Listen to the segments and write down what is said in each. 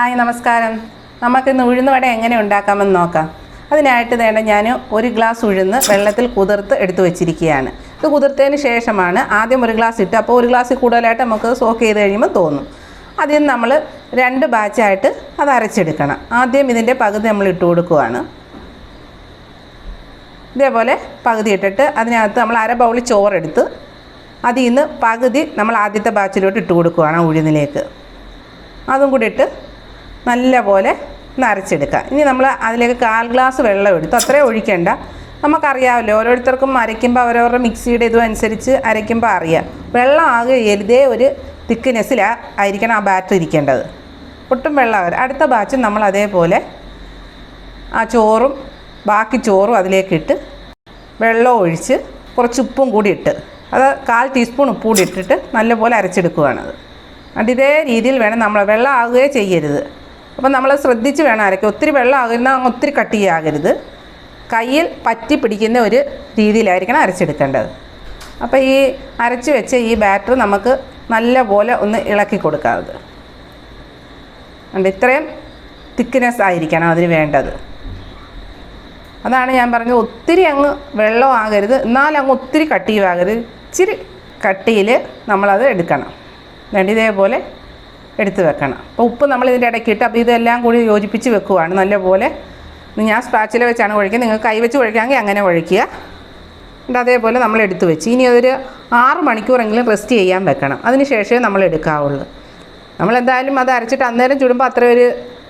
Hi നമസ്കാരം. നമുക്കിന്ന് ഉഴുന്ന് വട എങ്ങനെ ഉണ്ടാക്കാമെന്ന് നോക്കാം. അതിനായിട്ട് വേണ്ട ഞാൻ 1 ഗ്ലാസ് ഉഴുന്ന് വെള്ളത്തിൽ കുതിർത്ത് എടുത്തു വെച്ചിരിക്കുകയാണ്. ഇത് കുതിർത്തതിന് ശേഷമാണ് ആദ്യം 1 ഗ്ലാസ് ഇട്ട്, അപ്പോൾ 1 ഗ്ലാസ്സിൽ കൂടുതലായിട്ട് നമുക്ക് സോക്ക് ചെയ്ത് കഴിയുമ്പോൾ തോന്നും. ആദ്യം നമ്മൾ 2 ബാച്ചായിട്ട് അത് അരച്ചെടുക്കണം. ആദ്യം ഇതിൻ്റെ പകുതി നമ്മൾ ഇട്ട് കൊടുക്കുകയാണ്. ഇതേപോലെ പകുതി ഇട്ടിട്ട് അതിനകത്ത് നമ്മൾ അര ബൗൾ ചോറെടുത്ത് അതിൽ നിന്ന് പകുതി നമ്മൾ ആദ്യത്തെ ബാച്ചിലോട്ട് ഇട്ട് കൊടുക്കുകയാണ് ഉഴുന്നിലേക്ക്. അതും കൂടി ഇട്ട് നല്ലപോലെ അരച്ചെടുക്കുക. ഇനി നമ്മൾ അതിലേക്ക് 1/4 ഗ്ലാസ് വെള്ളം എടുത്തു. അത്രയും ഒഴിക്കേണ്ട. നമുക്കറിയാമല്ലോ, ഓരോരുത്തർക്കും അരയ്ക്കുമ്പോൾ അവരവരുടെ മിക്സിയുടെ ഇതും അനുസരിച്ച് അരയ്ക്കുമ്പോൾ അറിയാം. വെള്ളം ആകെ ഇതേ ഒരു തിക്നെസ്സിലായിരിക്കണം ആ ബാറ്റർ ഇരിക്കേണ്ടത്. ഒട്ടും വെള്ളം ആകരുത്. അടുത്ത ബാച്ച് നമ്മൾ അതേപോലെ ആ ചോറും ബാക്കി ചോറും അതിലേക്കിട്ട് വെള്ളം ഒഴിച്ച് കുറച്ച് ഉപ്പും കൂടി ഇട്ട്, അത് 1/4 ടീസ്പൂൺ ഉപ്പ് കൂടി ഇട്ടിട്ട് നല്ലപോലെ അരച്ചെടുക്കുകയാണത്. അത് ഇതേ രീതിയിൽ വേണം. നമ്മൾ വെള്ളം ആകുകയേ ചെയ്യരുത്. അപ്പം നമ്മൾ ശ്രദ്ധിച്ച് വേണം അരയ്ക്കുക. ഒത്തിരി വെള്ളം ആകുന്ന ഒത്തിരി കട്ടിയാകരുത്. കയ്യിൽ പറ്റി പിടിക്കുന്ന ഒരു രീതിയിലായിരിക്കണം അരച്ചെടുക്കേണ്ടത്. അപ്പോൾ ഈ അരച്ച് വെച്ച ഈ ബാറ്റർ നമുക്ക് നല്ലപോലെ ഒന്ന് ഇളക്കി കൊടുക്കാവുന്നത്. അതുകൊണ്ട് ഇത്രയും തിക്നെസ് ആയിരിക്കണം അതിന് വേണ്ടത്. അതാണ് ഞാൻ പറഞ്ഞത്, ഒത്തിരി അങ്ങ് വെള്ളം ആകരുത്, എന്നാലും അങ്ങ് ഒത്തിരി കട്ടിയുമാകരുത്. ഇച്ചിരി കട്ടിയിൽ നമ്മളത് എടുക്കണം. വേണ്ടി ഇതേപോലെ എടുത്ത് വെക്കണം. അപ്പോൾ ഉപ്പ് നമ്മൾ ഇതിൻ്റെ ഇടയ്ക്കിട്ട്, അപ്പോൾ ഇതെല്ലാം കൂടി യോജിപ്പിച്ച് വെക്കുവാണ് നല്ലപോലെ. ഞാൻ സ്പാച്ചില വെച്ചാണ് കുഴയ്ക്കുന്നത്, നിങ്ങൾ കൈ വെച്ച് കുഴയ്ക്കുകയാണെങ്കിൽ അങ്ങനെ കുഴയ്ക്കുക. എന്നിട്ട് അതേപോലെ നമ്മൾ എടുത്ത് വെച്ച് ഇനി അതൊരു 6 മണിക്കൂറെങ്കിലും റെസ്റ്റ് ചെയ്യാൻ വെക്കണം. അതിന് ശേഷമേ നമ്മൾ എടുക്കാവുള്ളൂ. നമ്മളെന്തായാലും അത് അരച്ചിട്ട് അന്നേരം ചുടുമ്പോൾ അത്ര ഒരു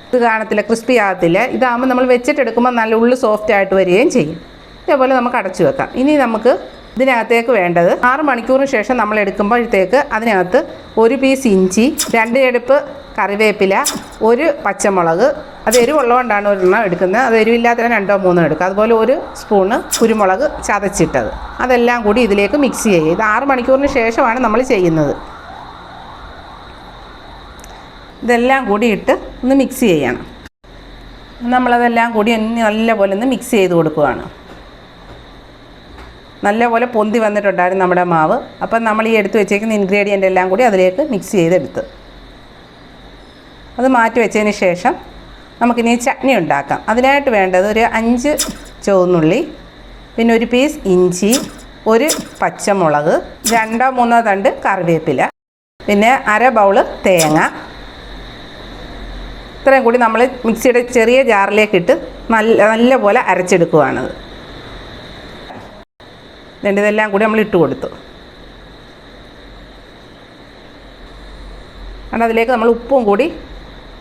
ഇത് കാണത്തില്ല, ക്രിസ്പി ആകത്തില്ല. ഇതാകുമ്പോൾ നമ്മൾ വെച്ചിട്ട് എടുക്കുമ്പോൾ നല്ല ഉള്ളു സോഫ്റ്റ് ആയിട്ട് വരികയും ചെയ്യും. ഇതേപോലെ നമുക്ക് അടച്ചു വെക്കാം. ഇനി നമുക്ക് ഇതിനകത്തേക്ക് വേണ്ടത് 6 മണിക്കൂറിന് ശേഷം നമ്മൾ എടുക്കുമ്പോഴത്തേക്ക് അതിനകത്ത് 1 പീസ് ഇഞ്ചി, 2 എടുപ്പ് കറിവേപ്പില, 1 പച്ചമുളക്, അത് എരിവുള്ളതുകൊണ്ടാണ് 1 എടുക്കുന്നത്, അത് എരിവില്ലാത്ത 2 3 എടുക്കുക. അതുപോലെ 1 സ്പൂണ് കുരുമുളക് ചതച്ചിട്ടത്, അതെല്ലാം കൂടി ഇതിലേക്ക് മിക്സ് ചെയ്യുക. ഇത് 6 മണിക്കൂറിന് ശേഷമാണ് നമ്മൾ ചെയ്യുന്നത്. ഇതെല്ലാം കൂടി ഇട്ട് ഒന്ന് മിക്സ് ചെയ്യണം. നമ്മളതെല്ലാം കൂടി നല്ലപോലെ ഒന്ന് മിക്സ് ചെയ്ത് കൊടുക്കുകയാണ്. നല്ലപോലെ പൊന്തി വന്നിട്ടുണ്ടായിരുന്നു നമ്മുടെ മാവ്. അപ്പം നമ്മൾ ഈ എടുത്ത് വെച്ചേക്കുന്ന ഇൻഗ്രീഡിയൻ്റ് എല്ലാം കൂടി അതിലേക്ക് മിക്സ് ചെയ്തെടുത്ത് അത് മാറ്റി വെച്ചതിന് ശേഷം നമുക്കിനി ചട്നി ഉണ്ടാക്കാം. അതിനായിട്ട് വേണ്ടത് ഒരു 5 ചുവന്നുള്ളി, പിന്നെ 1 പീസ് ഇഞ്ചി, 1 പച്ചമുളക്, 2 3 തണ്ട് കറിവേപ്പില, പിന്നെ അര ബൗള് തേങ്ങ. ഇത്രയും കൂടി നമ്മൾ മിക്സിയുടെ ചെറിയ ജാറിലേക്കിട്ട് നല്ലപോലെ അരച്ചെടുക്കുകയാണത്. ഇതെല്ലാം കൂടി നമ്മൾ ഇട്ട് കൊടുത്തു. അതുകൊണ്ട് അതിലേക്ക് നമ്മൾ ഉപ്പും കൂടി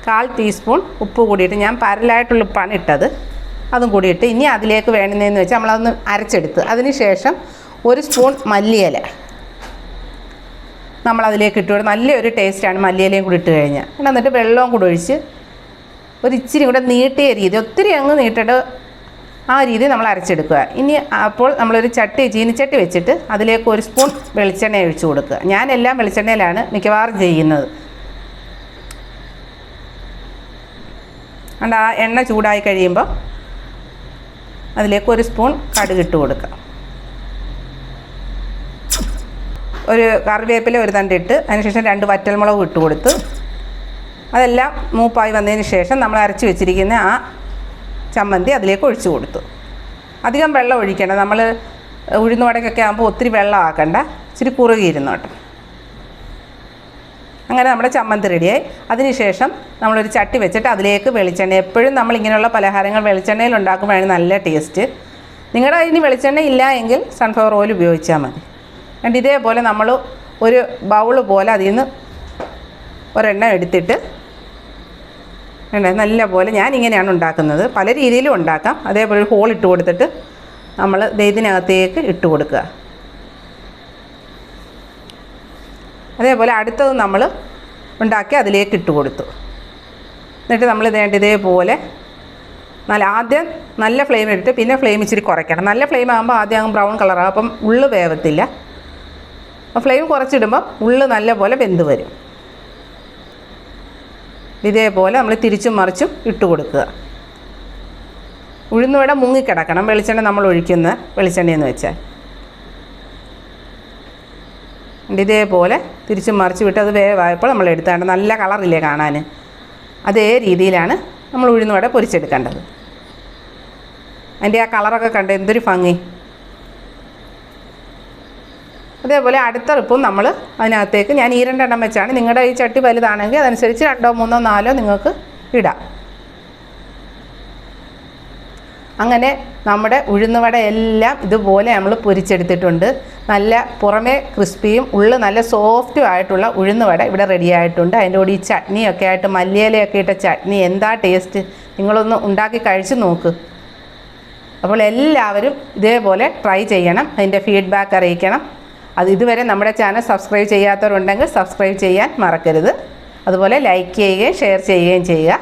1/4 ടീസ്പൂൺ ഉപ്പ് കൂടിയിട്ട്, ഞാൻ പരലായിട്ടുള്ള ഉപ്പാണ് ഇട്ടത്, അതും കൂടി ഇട്ട് ഇനി അതിലേക്ക് വേണ്ടുന്നതെന്ന് വെച്ചാൽ നമ്മളതൊന്ന് അരച്ചെടുത്ത് അതിന് ശേഷം 1 സ്പൂൺ മല്ലിയില നമ്മളതിലേക്ക് ഇട്ട് കൊടുത്ത് നല്ലൊരു ടേസ്റ്റാണ് മല്ലിയിലയും കൂടി ഇട്ട് കഴിഞ്ഞാൽ. എന്നിട്ട് വെള്ളവും കൂടി ഒഴിച്ച് ഒരു ഇച്ചിരി കൂടെ നീട്ടിയ രീതി, ഒത്തിരി അങ്ങ് നീട്ടിട്ട് ആ രീതി നമ്മൾ അരച്ചെടുക്കുക. ഇനി അപ്പോൾ നമ്മളൊരു ചീനിച്ചട്ടി വെച്ചിട്ട് അതിലേക്ക് 1 സ്പൂൺ വെളിച്ചെണ്ണ ഒഴിച്ച് കൊടുക്കുക. ഞാനെല്ലാം വെളിച്ചെണ്ണയിലാണ് മിക്കവാറും ചെയ്യുന്നത്. അതുകൊണ്ട് ആ എണ്ണ ചൂടായി കഴിയുമ്പോൾ അതിലേക്ക് 1 സ്പൂൺ കടുകിട്ട് കൊടുക്കുക. ഒരു കറിവേപ്പില 1 തണ്ടിട്ട് അതിനുശേഷം 2 വറ്റൽമുളക് ഇട്ട് കൊടുത്ത് അതെല്ലാം മൂപ്പായി വന്നതിന് ശേഷം നമ്മൾ അരച്ച് വെച്ചിരിക്കുന്ന ആ ചമ്മന്തി അതിലേക്ക് ഒഴിച്ചു കൊടുത്തു. അധികം വെള്ളം ഒഴിക്കേണ്ട. നമ്മൾ ഉഴുന്ന് വടക്കൊക്കെ ആകുമ്പോൾ ഒത്തിരി വെള്ളം ആക്കണ്ട, ഇച്ചിരി കുറുകിയിരുന്നോട്ടെ. അങ്ങനെ നമ്മുടെ ചമ്മന്തി റെഡിയായി. അതിനുശേഷം നമ്മളൊരു ചട്ടി വെച്ചിട്ട് അതിലേക്ക് വെളിച്ചെണ്ണ, എപ്പോഴും നമ്മൾ ഇങ്ങനെയുള്ള പലഹാരങ്ങൾ വെളിച്ചെണ്ണയിൽ ഉണ്ടാക്കുമ്പോഴാണ് നല്ല ടേസ്റ്റ്. നിങ്ങളുടെ ഇനി വെളിച്ചെണ്ണ ഇല്ല എങ്കിൽ സൺഫ്ലവർ ഓയിൽ ഉപയോഗിച്ചാൽ മതി. എന്നിട്ട് ഇതേപോലെ നമ്മൾ ഒരു ബൗള് പോലെ അതിൽ നിന്ന് ഒരെണ്ണം എടുത്തിട്ട് നല്ലപോലെ, ഞാനിങ്ങനെയാണ് ഉണ്ടാക്കുന്നത്, പല രീതിയിലും ഉണ്ടാക്കാം. അതേപോലെ ഒരു ഹോൾ ഇട്ട് കൊടുത്തിട്ട് നമ്മൾ ഇതിനകത്തേക്ക് ഇട്ട് കൊടുക്കുക. അതേപോലെ അടുത്തത് നമ്മൾ ഉണ്ടാക്കി അതിലേക്ക് ഇട്ട് കൊടുത്തു. എന്നിട്ട് നമ്മൾ ഇതേപോലെ ആദ്യം നല്ല ഫ്ലെയിമിലിട്ട് പിന്നെ ഫ്ലെയിം ഇച്ചിരി കുറയ്ക്കണം. നല്ല ഫ്ലെയിം ആകുമ്പോൾ ആദ്യം അങ്ങ് ബ്രൗൺ കളറാകും, അപ്പം ഉള്ളു വേവത്തില്ല. അപ്പോൾ ഫ്ലെയിം കുറച്ചിടുമ്പം ഉള്ളു നല്ലപോലെ വെന്ത് വരും. ഇതേപോലെ നമ്മൾ തിരിച്ചും മറിച്ചും ഇട്ട് കൊടുക്കുക. ഉഴുന്നുവട മുങ്ങിക്കിടക്കണം, വെളിച്ചെണ്ണ നമ്മൾ ഒഴിക്കുന്ന വെളിച്ചെണ്ണയെന്ന് വെച്ചാൽ. ഇതേപോലെ തിരിച്ചും മറിച്ച് വിട്ട് അത് വേവായപ്പോൾ നമ്മൾ എടുത്താണ്ട് നല്ല കളറില്ലേ കാണാൻ. അതേ രീതിയിലാണ് നമ്മൾ ഉഴുന്ന് വട പൊരിച്ചെടുക്കേണ്ടത്. അതിൻ്റെ ആ കളറൊക്കെ കണ്ട് എന്തൊരു ഭംഗി. അതേപോലെ അടുത്ത ട്രിപ്പും നമ്മൾ അതിനകത്തേക്ക് ഞാൻ ഈ 2 എണ്ണം വെച്ചാണ്, നിങ്ങളുടെ ഈ ചട്ടി വലുതാണെങ്കിൽ അതനുസരിച്ച് 2, 3, 4 നിങ്ങൾക്ക് ഇടാം. അങ്ങനെ നമ്മുടെ ഉഴുന്ന് വട എല്ലാം ഇതുപോലെ നമ്മൾ പൊരിച്ചെടുത്തിട്ടുണ്ട്. നല്ല പുറമേ ക്രിസ്പിയും ഉള്ളിൽ നല്ല സോഫ്റ്റും ആയിട്ടുള്ള ഉഴുന്ന് വട ഇവിടെ റെഡി ആയിട്ടുണ്ട്. അതിൻ്റെ കൂടെ ഈ ചട്നിയൊക്കെ ആയിട്ട് മല്ലിയിലയൊക്കെ ഇട്ട ചട്നി എന്താ ടേസ്റ്റ്, നിങ്ങളൊന്ന് ഉണ്ടാക്കി കഴിച്ച് നോക്ക്. അപ്പോൾ എല്ലാവരും ഇതേപോലെ ട്രൈ ചെയ്യണം, അതിൻ്റെ ഫീഡ്ബാക്ക് അറിയിക്കണം. ഇതുവരെ നമ്മുടെ ചാനൽ സബ്സ്ക്രൈബ് ചെയ്യാത്തവരുണ്ടെങ്കിൽ സബ്സ്ക്രൈബ് ചെയ്യാൻ മറക്കരുത്. അതുപോലെ ലൈക്ക് ചെയ്യുകയും ഷെയർ ചെയ്യുകയും ചെയ്യുക.